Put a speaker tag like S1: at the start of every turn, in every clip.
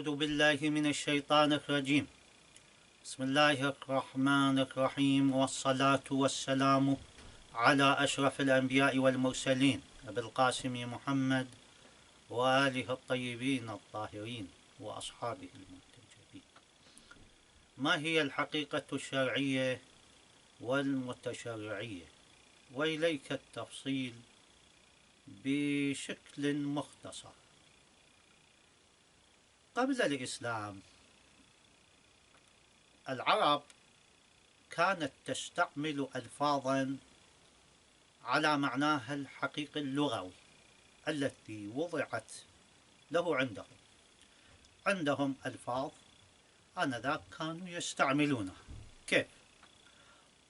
S1: أعوذ بالله من الشيطان الرجيم. بسم الله الرحمن الرحيم، والصلاة والسلام على أشرف الأنبياء والمرسلين أبي القاسم محمد وآله الطيبين الطاهرين وأصحابه المنتجبين. ما هي الحقيقة الشرعية والمتشرعية؟ وإليك التفصيل بشكل مختصر. قبل الإسلام العرب كانت تستعمل ألفاظا على معناها الحقيقي اللغوي التي وضعت له عندهم ألفاظ آنذاك كانوا يستعملونها. كيف؟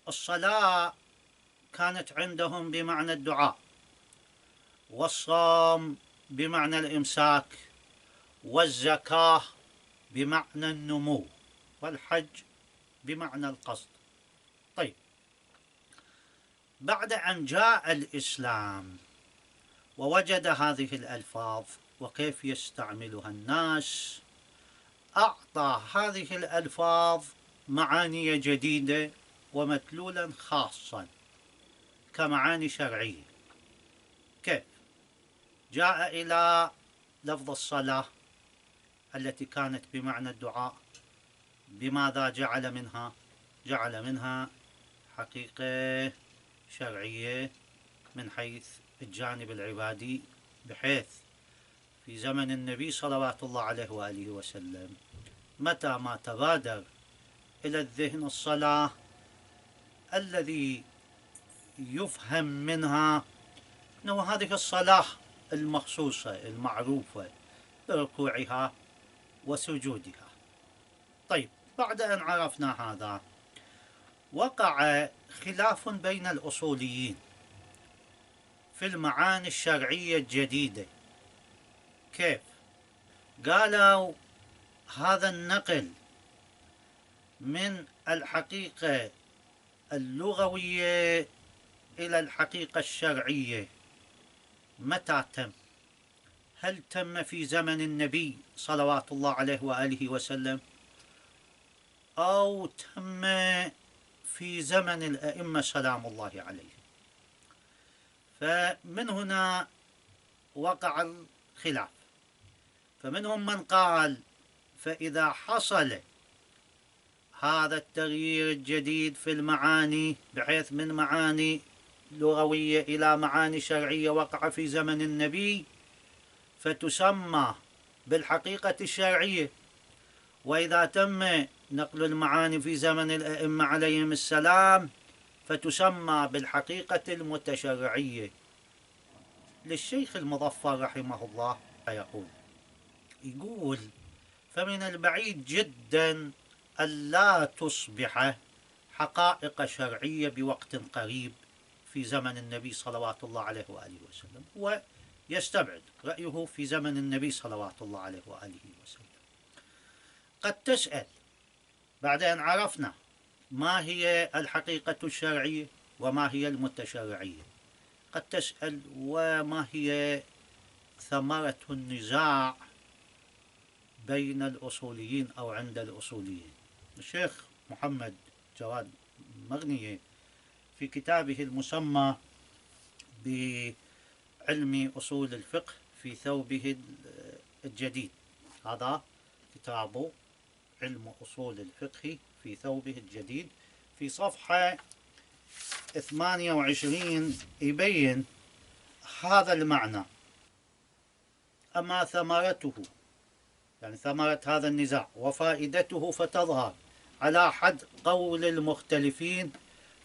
S1: الصلاة كانت عندهم بمعنى الدعاء، والصوم بمعنى الإمساك، والزكاة بمعنى النمو، والحج بمعنى القصد. طيب، بعد أن جاء الإسلام ووجد هذه الألفاظ وكيف يستعملها الناس، أعطى هذه الألفاظ معاني جديدة ومدلولا خاصا كمعاني شرعية. كيف؟ جاء إلى لفظ الصلاة التي كانت بمعنى الدعاء، بماذا جعل منها حقيقة شرعية من حيث الجانب العبادي، بحيث في زمن النبي صلوات الله عليه وآله وسلم متى ما تبادر إلى الذهن الصلاة الذي يفهم منها أنه هذه الصلاة المخصوصة المعروفة بركوعها وسجودها. طيب، بعد أن عرفنا هذا، وقع خلاف بين الأصوليين في المعاني الشرعية الجديدة. كيف؟ قالوا هذا النقل من الحقيقة اللغوية إلى الحقيقة الشرعية متى تم؟ هل تم في زمن النبي صلوات الله عليه وآله وسلم، أو تم في زمن الأئمة سلام الله عليهم؟ فمن هنا وقع الخلاف. فمنهم من قال فإذا حصل هذا التغيير الجديد في المعاني، بحيث من معاني لغوية إلى معاني شرعية، وقع في زمن النبي، فتسمى بالحقيقة الشرعية. وإذا تم نقل المعاني في زمن الأئمة عليهم السلام فتسمى بالحقيقة المتشرعية. للشيخ المظفر رحمه الله يقول فمن البعيد جدا ألا تصبح حقائق شرعية بوقت قريب في زمن النبي صلوات الله عليه وآله وسلم. هو يستبعد رأيه في زمن النبي صلوات الله عليه وآله وسلم. قد تسأل بعد أن عرفنا ما هي الحقيقة الشرعية وما هي المتشرعية، قد تسأل وما هي ثمرة النزاع بين الأصوليين أو عند الأصوليين؟ الشيخ محمد جواد مغنية في كتابه المسمى بعلم أصول الفقه في ثوبه الجديد، هذا كتابه علم أصول الفقه في ثوبه الجديد، في صفحة 28 يبين هذا المعنى. أما ثمرته، يعني ثمرة هذا النزاع وفائدته، فتظهر على حد قول المختلفين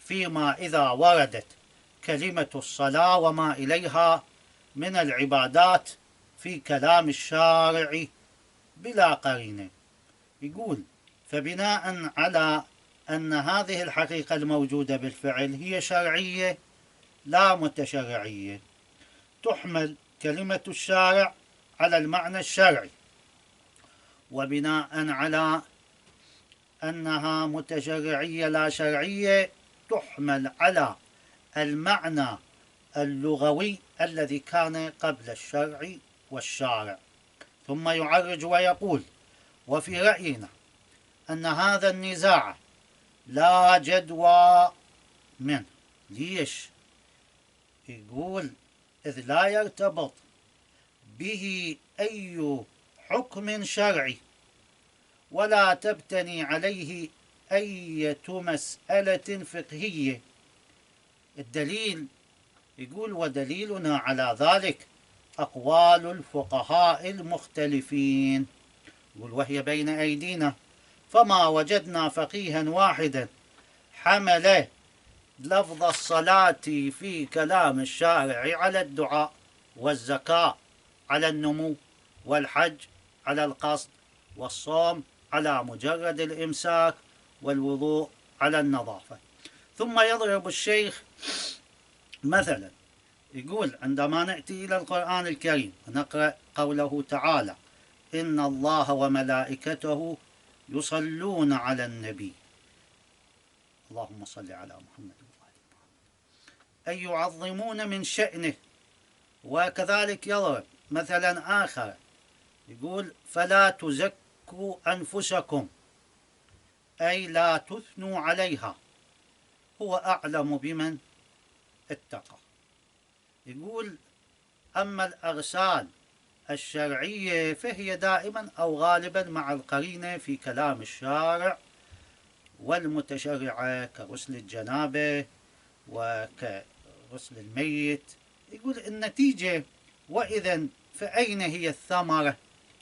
S1: فيما إذا وردت كلمة الصلاة وما إليها من العبادات في كلام الشارع بلا قرينة. يقول فبناء على أن هذه الحقيقة الموجودة بالفعل هي شرعية لا متشرعية، تحمل كلمة الشارع على المعنى الشرعي، وبناء على أنها متشرعية لا شرعية تحمل على المعنى اللغوي الذي كان قبل الشرع والشارع. ثم يعرج ويقول وفي رأينا أن هذا النزاع لا جدوى منه. ليش؟ يقول إذ لا يرتبط به أي حكم شرعي ولا تبتني عليه أي مسألة فقهية. الدليل يقول ودليلنا على ذلك أقوال الفقهاء المختلفين، يقول وهي بين أيدينا، فما وجدنا فقيها واحدا حمل لفظ الصلاة في كلام الشارع على الدعاء، والزكاة على النمو، والحج على القصد، والصوم على مجرد الإمساك، والوضوء على النظافة. ثم يضرب الشيخ مثلا، يقول عندما نأتي إلى القرآن الكريم ونقرأ قوله تعالى إن الله وملائكته يصلون على النبي اللهم صل على محمد أي يعظمون من شأنه. وكذلك يضرب مثلا آخر يقول فلا تزكوا أنفسكم أي لا تثنوا عليها هو أعلم بمن اتقى. يقول أما الأغسال الشرعية فهي دائما أو غالبا مع القرينة في كلام الشارع والمتشرعة كغسل الجنابة وكغسل الميت. يقول النتيجة وإذا فأين هي الثمرة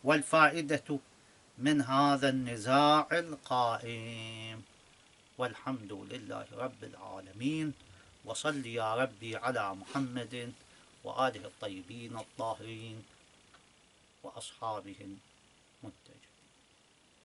S1: والفائدة من هذا النزاع القائم؟ والحمد لله رب العالمين، وصل يا ربي على محمد وآله الطيبين الطاهرين وأصحابهم المتقين.